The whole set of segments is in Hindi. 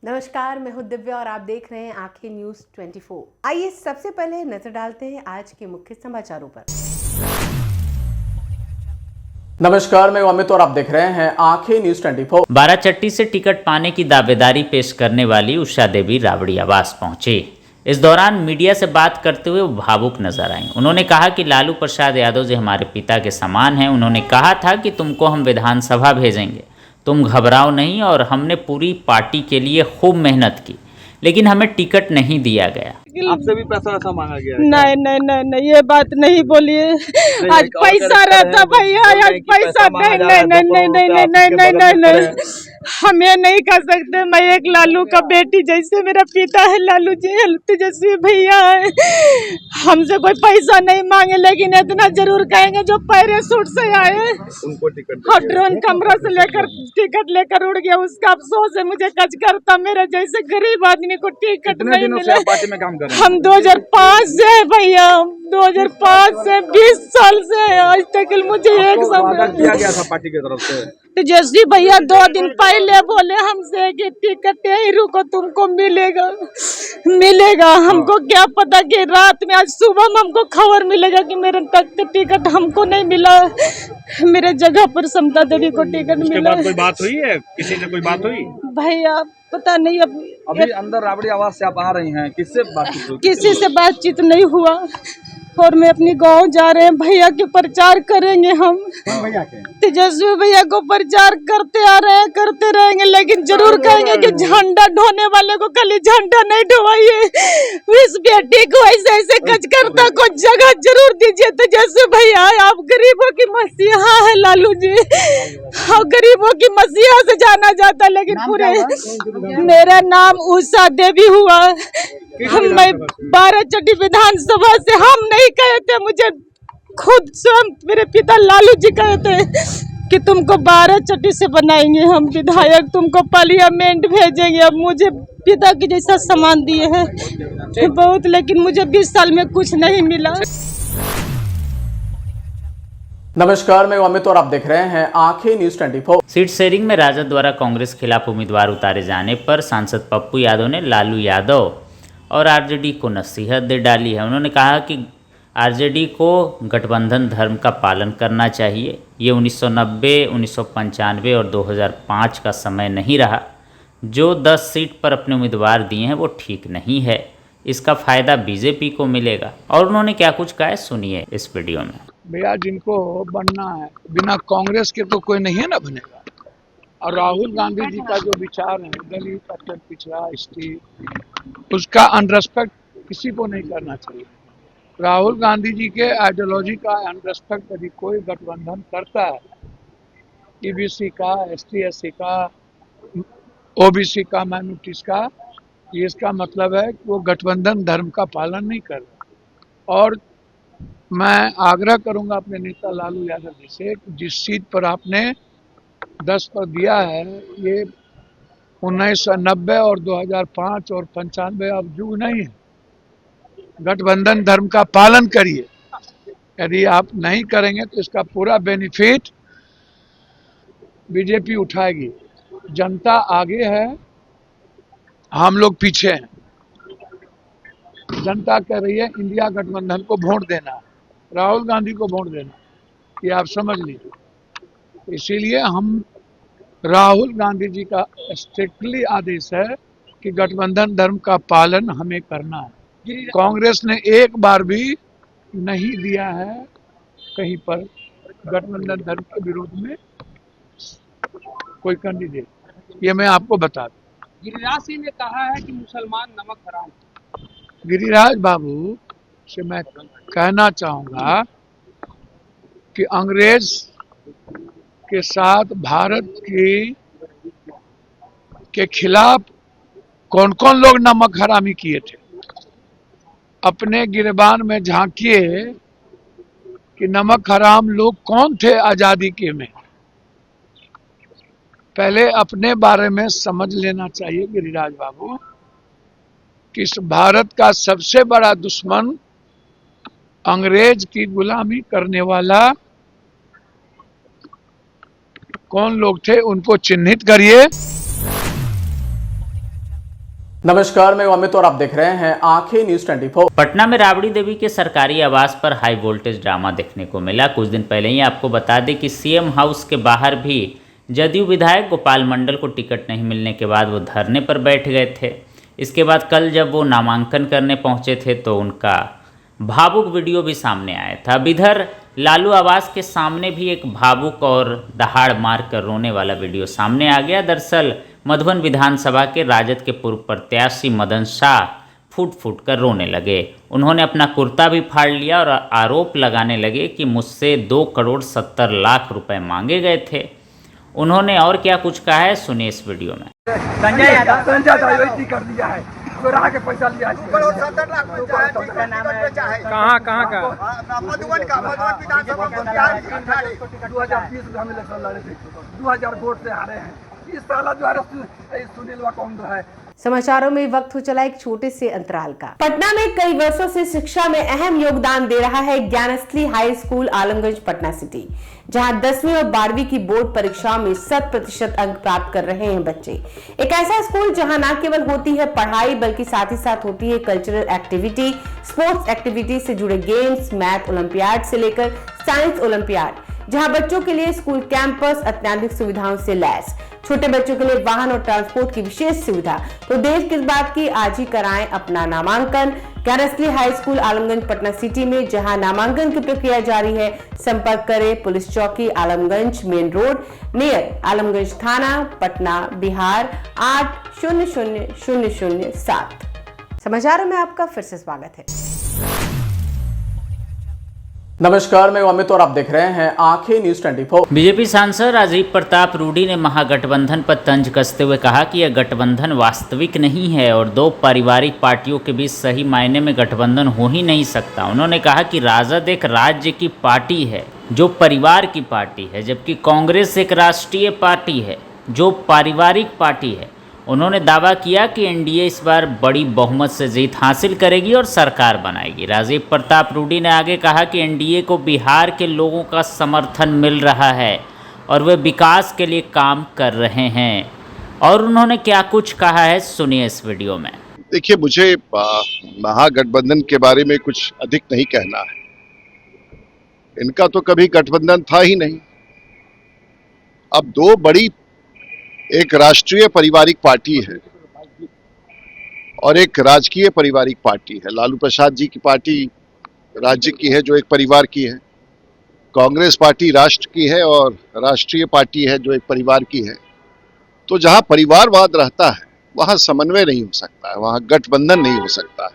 नमस्कार, मैं हूं दिव्या और आप देख रहे हैं आंखें न्यूज 24। आइए सबसे पहले नजर डालते हैं आज के मुख्य समाचारों पर। नमस्कार, मैं अमित और आप देख रहे हैं आंखें न्यूज 24। बाराचट्टी से टिकट पाने की दावेदारी पेश करने वाली उषा देवी राबड़ी आवास पहुंची। इस दौरान मीडिया से बात करते हुए वो भावुक नजर आईं। उन्होंने कहा कि लालू प्रसाद यादव जी हमारे पिता के समान हैं। उन्होंने कहा था कि तुमको हम विधानसभा भेजेंगे, तुम घबराओ नहीं, और हमने पूरी पार्टी के लिए खूब मेहनत की, लेकिन हमें टिकट नहीं दिया गया। आपसे भी पैसा वैसा मांगा गया है? नहीं नहीं नहीं नहीं, ये बात नहीं बोलिए। आज पैसा रहता भैया, आज पैसा नहीं नहीं नहीं नहीं नहीं नहीं नहीं नहीं नहीं नहीं, हम ये नहीं कर सकते। मैं एक लालू का बेटी, जैसे मेरा पिता है लालू जी, तेजस्वी भैया है, हमसे कोई पैसा नहीं मांगे, लेकिन इतना जरूर कहेंगे जो पैराशूट से आए उनको टिकट और ड्रोन कमरा से लेकर टिकट लेकर उड़ गया, उसका अफसोस है मुझे। कच करता मेरे जैसे गरीब आदमी को टिकट नहीं मिला। पार्टी में काम कर रहे हैं? हम 2005 से भैया, 2005 से 20 साल से आज तक मुझे एक वादा किया गया था पार्टी की तरफ से। तेजस्वी भैया 2 दिन पहले बोले हमसे कि टिकट यही रुको, तुमको मिलेगा मिलेगा। हमको क्या पता कि रात में, आज सुबह में हमको खबर मिलेगा कि मेरे तक टिकट हमको नहीं मिला। मेरे जगह पर समता देवी को टिकट मिला। कोई बात हुई है? किसी से कोई बात हुई? भैया पता नहीं, अभी अंदर राबड़ी आवास से आप आ रही हैं, किससे बातचीत हुई? किसी से बातचीत नहीं हुआ। और मैं अपनी गांव जा रहे हैं, भैया के प्रचार करेंगे हम। भैया के तेजस्वी भैया को प्रचार करते आ रहे हैं, करते रहेंगे, लेकिन जरूर कहेंगे कि झंडा ढोने वाले को खाली झंडा नहीं ढोवाइए, इस बेटी को ऐसे ऐसे कच करता को जगह जरूर दीजिए। तेजस्वी भैया, आप गरीबों की मसीहा है लालू जी, और गरीबों की मसीहा से जाना जाता, लेकिन पूरे मेरा नाम उषा देवी हुआ। मैं बाराचट्टी विधानसभा से, हम नहीं कहे थे, मुझे खुद स्वयं मेरे पिता लालू जी कहे थे कि तुमको बाराचट्टी से बनाएंगे हम विधायक, तुमको पार्लियामेंट भेजेंगे। अब मुझे पिता की जैसा सम्मान दिए हैं बहुत, लेकिन मुझे 20 साल में कुछ नहीं मिला। नमस्कार, मैं अमित और आप देख रहे हैं आंखें न्यूज 24। सीट शेयरिंग में राजद द्वारा कांग्रेस खिलाफ उम्मीदवार उतारे जाने पर सांसद पप्पू यादव ने लालू यादव और आरजेडी को नसीहत दे डाली है। उन्होंने कहा कि आरजेडी को गठबंधन धर्म का पालन करना चाहिए। ये 1990, 1995 और 2005 का समय नहीं रहा। जो 10 सीट पर अपने उम्मीदवार दिए हैं वो ठीक नहीं है, इसका फ़ायदा बीजेपी को मिलेगा। और उन्होंने क्या कुछ कहा है, सुनिए इस वीडियो में। भैया, जिनको बनना है, बिना कांग्रेस के तो कोई नहीं है ना बनेगा। और राहुल गांधी जी का जो विचार है, दलित, अत्यंत पिछड़ा, स्त्री, उसका अनरेस्पेक्ट किसी को नहीं करना चाहिए। राहुल गांधी जी के आइडियोलॉजी का अनरेस्पेक्ट यदि कोई गठबंधन करता है, ईबीसी का, एसटी एससी का, ओबीसी का, माइनॉरिटीज का, इसका मतलब है कि वो गठबंधन धर्म का पालन नहीं कर रहा। और मैं आग्रह करूंगा अपने नेता लालू यादव जी से, जिस सीट पर आपने 10 पर दिया है, ये 1990 और 2005 और 95 अब युग नहीं है। गठबंधन धर्म का पालन करिए। यदि आप नहीं करेंगे तो इसका पूरा बेनिफिट बीजेपी उठाएगी। जनता आगे है, हम लोग पीछे हैं। जनता कह रही है इंडिया गठबंधन को वोट देना, राहुल गांधी को वोट देना, ये आप समझ लीजिए। इसीलिए हम, राहुल गांधी जी का स्ट्रिक्टली आदेश है कि गठबंधन धर्म का पालन हमें करना है। कांग्रेस ने एक बार भी नहीं दिया है कहीं पर गठबंधन धर्म के विरोध में कोई कैंडिडेट, ये मैं आपको बता दूं। गिरिराज सिंह ने कहा है कि मुसलमान नमक हराम। गिरिराज बाबू से मैं कहना चाहूंगा कि अंग्रेज के साथ भारत के खिलाफ कौन कौन लोग नमक हरामी किए थे। अपने गिरबान में झांकिए कि नमक हराम लोग कौन थे आजादी के में। पहले अपने बारे में समझ लेना चाहिए गिरिराज बाबू कि इस भारत का सबसे बड़ा दुश्मन अंग्रेज की गुलामी करने वाला कौन लोग थे, उनको चिन्हित करिए। नमस्कार, मैं अमित और आप देख रहे हैं आंखें न्यूज 24। पटना में राबड़ी देवी के सरकारी आवास पर हाई वोल्टेज ड्रामा देखने को मिला। कुछ दिन पहले ही आपको बता दें कि सीएम हाउस के बाहर भी जदयू विधायक गोपाल मंडल को टिकट नहीं मिलने के बाद वो धरने पर बैठ गए थे। इसके बाद कल जब वो नामांकन करने पहुंचे थे तो उनका भावुक वीडियो भी सामने आया था। अब इधर लालू आवास के सामने भी एक भावुक और दहाड़ मार कर रोने वाला वीडियो सामने आ गया। दरअसल मधुबन विधानसभा के राजद के पूर्व प्रत्याशी मदन शाह फूट फूट कर रोने लगे। उन्होंने अपना कुर्ता भी फाड़ लिया और आरोप लगाने लगे कि मुझसे 2,70,00,000 रुपए मांगे गए थे। उन्होंने और क्या कुछ कहा है, सुनिए इस वीडियो में। संजय यादव कर दिया है, चोरा के पैसा लिया है। कहाँ का? मधुबन का, मधुबन विधानसभा 2020 में हम इलेक्शन लड़े थे, 2000 वोट से हारे हैं। इस साल जो है सुनील कौन है। समाचारों में वक्त हो चला एक छोटे से अंतराल का। पटना में कई वर्षों से शिक्षा में अहम योगदान दे रहा है Gyansthali high school Alamganj Patna city, जहां 10वीं और 12वीं की बोर्ड परीक्षाओं में 100% अंक प्राप्त कर रहे हैं बच्चे। एक ऐसा स्कूल जहां न केवल होती है पढ़ाई बल्कि साथ ही साथ होती है कल्चरल एक्टिविटी, स्पोर्ट्स एक्टिविटी से जुड़े गेम्स, मैथ ओलंपियाड से लेकर साइंस ओलंपियाड, जहां बच्चों के लिए स्कूल कैंपस अत्याधुनिक सुविधाओं से लैस, छोटे बच्चों के लिए वाहन और ट्रांसपोर्ट की विशेष सुविधा। तो देर किस बात की, आज ही कराएं अपना नामांकन Gyansthali high school Alamganj Patna city में, जहां नामांकन की प्रक्रिया जारी है। संपर्क करें पुलिस चौकी Alamganj main road near Alamganj थाना पटना बिहार 800007। समाचारों में आपका फिर से स्वागत है। नमस्कार, मैं अमित और आप देख रहे हैं आंखें न्यूज 24। बीजेपी सांसद राजीव प्रताप रूडी ने महागठबंधन पर तंज कसते हुए कहा कि यह गठबंधन वास्तविक नहीं है और दो पारिवारिक पार्टियों के बीच सही मायने में गठबंधन हो ही नहीं सकता। उन्होंने कहा कि राजद एक राज्य की पार्टी है जो परिवार की पार्टी है, जबकि कांग्रेस एक राष्ट्रीय पार्टी है जो पारिवारिक पार्टी है। उन्होंने दावा किया कि एनडीए इस बार बड़ी बहुमत से जीत हासिल करेगी और सरकार बनाएगी। राजीव प्रताप रूडी ने आगे कहा कि एनडीए को बिहार के लोगों का समर्थन मिल रहा है और वे विकास के लिए काम कर रहे हैं। और उन्होंने क्या कुछ कहा है, सुनिए इस वीडियो में। देखिए, मुझे महागठबंधन के बारे में कुछ अधिक नहीं कहना है। इनका तो कभी गठबंधन था ही नहीं। अब दो बड़ी, एक राष्ट्रीय पारिवारिक पार्टी है और एक राजकीय पारिवारिक पार्टी है। लालू प्रसाद जी की पार्टी राज्य की है जो एक परिवार की है, कांग्रेस पार्टी राष्ट्र की है और राष्ट्रीय पार्टी है जो एक परिवार की है। तो जहां परिवारवाद रहता है वहां समन्वय नहीं हो सकता है, वहां गठबंधन नहीं हो सकता है।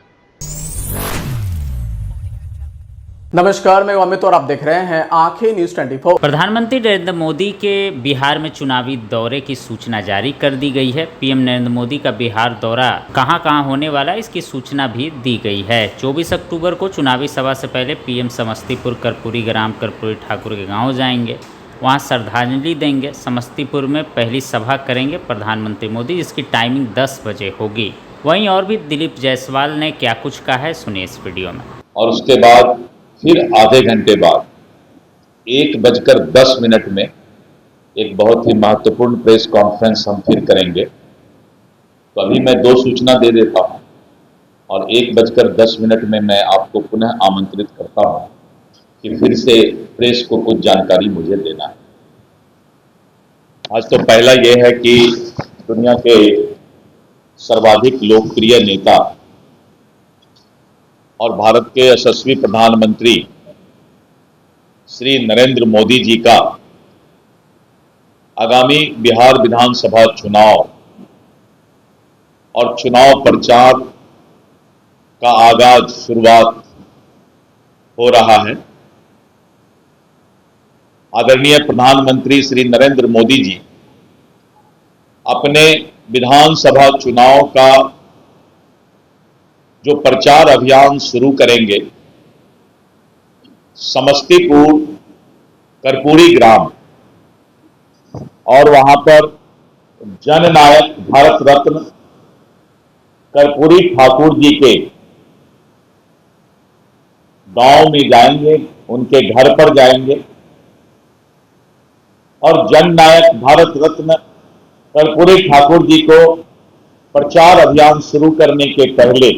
नमस्कार, मैं अमित और आप देख रहे हैं आंखें न्यूज 24। प्रधानमंत्री नरेंद्र मोदी के बिहार में चुनावी दौरे की सूचना जारी कर दी गई है। पीएम नरेंद्र मोदी का बिहार दौरा कहां होने वाला है, इसकी सूचना भी दी गई है। 24 अक्टूबर को चुनावी सभा से पहले पीएम समस्तीपुर कर्पूरी ग्राम कर्पूरी ठाकुर के गाँव जाएंगे, वहाँ श्रद्धांजलि देंगे। समस्तीपुर में पहली सभा करेंगे प्रधानमंत्री मोदी, जिसकी टाइमिंग 10 बजे होगी। वहीं और भी दिलीप जायसवाल ने क्या कुछ कहा है, सुनिए इस वीडियो में। और उसके बाद फिर आधे घंटे बाद 1:10 में एक बहुत ही महत्वपूर्ण प्रेस कॉन्फ्रेंस हम फिर करेंगे। तो अभी मैं 2 सूचना दे देता हूं और 1:10 में मैं आपको पुनः आमंत्रित करता हूं कि फिर से प्रेस को कुछ जानकारी मुझे देना है। आज तो पहला यह है कि दुनिया के सर्वाधिक लोकप्रिय नेता और भारत के यशस्वी प्रधानमंत्री श्री नरेंद्र मोदी जी का आगामी बिहार विधानसभा चुनाव और चुनाव प्रचार का आगाज, शुरुआत हो रहा है। आदरणीय प्रधानमंत्री श्री नरेंद्र मोदी जी अपने विधानसभा चुनाव का जो प्रचार अभियान शुरू करेंगे, समस्तीपुर कर्पूरी ग्राम और वहां पर जननायक भारत रत्न कर्पूरी ठाकुर जी के गांव में जाएंगे, उनके घर पर जाएंगे और जननायक भारत रत्न कर्पूरी ठाकुर जी को प्रचार अभियान शुरू करने के पहले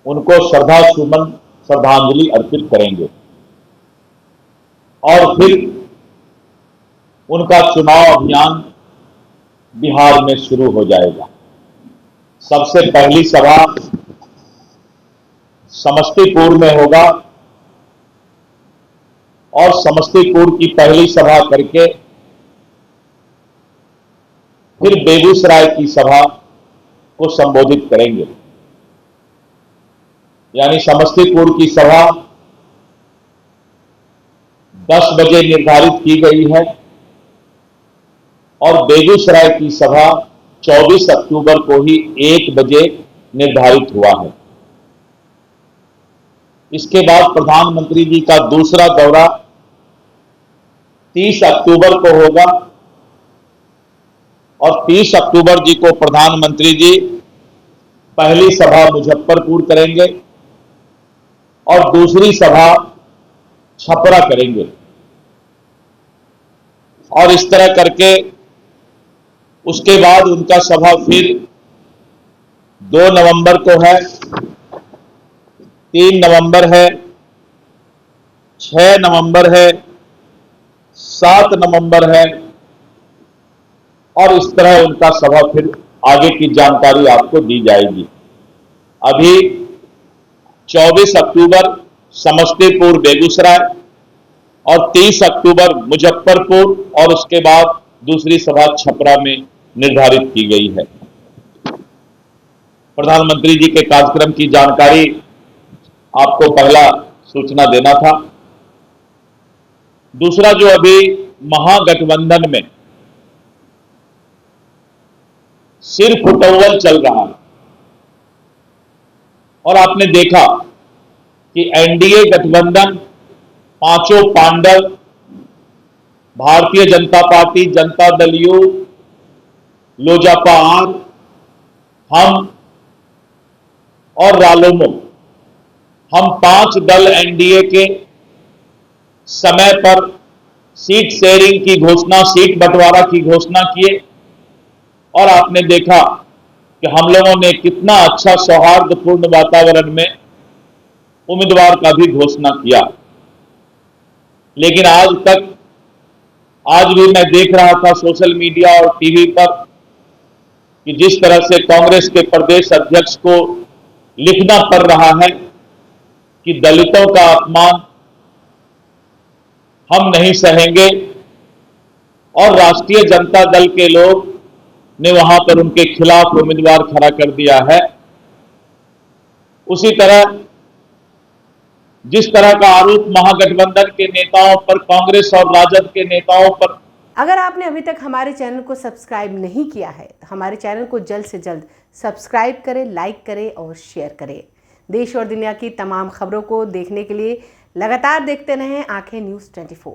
उनको श्रद्धांजलि अर्पित करेंगे और फिर उनका चुनाव अभियान बिहार में शुरू हो जाएगा। सबसे पहली सभा समस्तीपुर में होगा और समस्तीपुर की पहली सभा करके फिर बेगूसराय की सभा को संबोधित करेंगे। यानी समस्तीपुर की सभा 10 बजे निर्धारित की गई है और बेगूसराय की सभा 24 अक्टूबर को ही 1 बजे निर्धारित हुआ है। इसके बाद प्रधानमंत्री जी का दूसरा दौरा 30 अक्टूबर को होगा और 30 अक्टूबर जी को प्रधानमंत्री जी पहली सभा मुजफ्फरपुर करेंगे और दूसरी सभा छपरा करेंगे और इस तरह करके उसके बाद उनका सभा फिर 2 नवंबर को है, 3 नवंबर है, 6 नवंबर है, 7 नवंबर है और इस तरह उनका सभा फिर आगे की जानकारी आपको दी जाएगी। अभी 24 अक्टूबर समस्तीपुर बेगूसराय और 30 अक्टूबर मुजफ्फरपुर और उसके बाद दूसरी सभा छपरा में निर्धारित की गई है। प्रधानमंत्री जी के कार्यक्रम की जानकारी आपको पहला सूचना देना था। दूसरा, जो अभी महागठबंधन में सिर फुटौल चल रहा है और आपने देखा कि एनडीए गठबंधन पांचों Pandav Bharatiya Janata party, Janata Dal you, Lojpa are, हम और रालोमो, हम 5 दल एनडीए के समय पर सीट शेयरिंग की घोषणा, सीट बंटवारा की घोषणा किए और आपने देखा कि हम लोगों ने कितना अच्छा सौहार्दपूर्ण वातावरण में उम्मीदवार का भी घोषणा किया। लेकिन आज भी मैं देख रहा था सोशल मीडिया और टीवी पर कि जिस तरह से कांग्रेस के प्रदेश अध्यक्ष को लिखना पड़ रहा है कि दलितों का अपमान हम नहीं सहेंगे और राष्ट्रीय जनता दल के लोग ने वहां पर उनके खिलाफ उम्मीदवार खड़ा कर दिया है। उसी तरह जिस तरह का आरोप महागठबंधन के नेताओं पर, कांग्रेस और राजद के नेताओं पर। अगर आपने अभी तक हमारे चैनल को सब्सक्राइब नहीं किया है तो हमारे चैनल को जल्द से जल्द सब्सक्राइब करें, लाइक करें और शेयर करें। देश और दुनिया की तमाम खबरों को देखने के लिए लगातार देखते रहें आंखें न्यूज़ 24।